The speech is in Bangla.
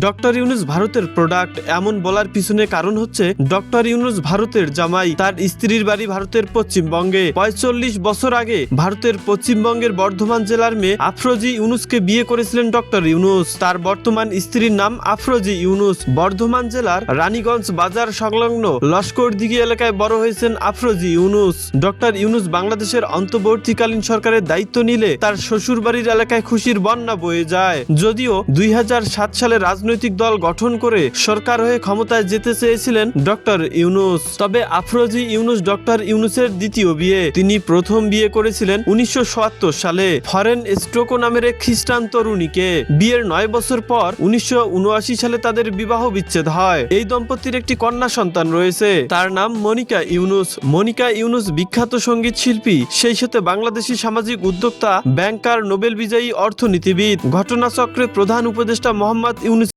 ডক্টর ইউনূস ভারতের প্রোডাক্ট এমন বলার পিছনে কারণ হচ্ছে ডক্টর ইউনূস ভারতের জামাই। তার স্ত্রীর বাড়ি ভারতের পশ্চিমবঙ্গে। ৪৫ বছর আগে ভারতের পশ্চিমবঙ্গের বর্ধমান জেলার মেয়ে আফরোজি ইউনূসকে বিয়ে করেছিলেন ডক্টর ইউনূস। তার বর্তমান স্ত্রীর নাম আফরোজি ইউনূস। বর্ধমান জেলার রানীগঞ্জ বাজার সংলগ্ন লস্করদিঘি এলাকায় বড় হয়েছেন আফরোজি ইউনূস। ডক্টর ইউনূস বাংলাদেশের অন্তর্বর্তীকালীন সরকারের দায়িত্ব নিলে তার শ্বশুরবাড়ির এলাকায় খুশির বন্যা বয়ে যায়। যদিও ২০০৭ সালে রাজনৈতিক দল গঠন করে সরকার হয়ে ক্ষমতায় যেতে চেয়েছিলেন ডক্টর ইউনূস। তবে আফরোজি ইউনূস ডক্টর ইউনূসের দ্বিতীয় বিয়ে। তিনি প্রথম বিয়ে করেছিলেন ১৯৭৭ সালে ফরেন স্ট্রোকো নামের এক খ্রিস্টান তরুণীকে। বিয়ের ৯ বছর পর ১৯৭৯ সালে তাদের বিবাহ বিচ্ছেদ হয়। এই দম্পতির একটি কন্যা সন্তান রয়েছে, তার নাম মনিকা ইউনূস। মনিকা ইউনূস বিখ্যাত সঙ্গীত শিল্পী, সেই সাথে বাংলাদেশি সামাজিক উদ্যোক্তা, ব্যাংকার, নোবেল বিজয়ী অর্থনীতিবিদ। ঘটনাচক্রে প্রধান উপদেষ্টা মোহাম্মদ ইউনূস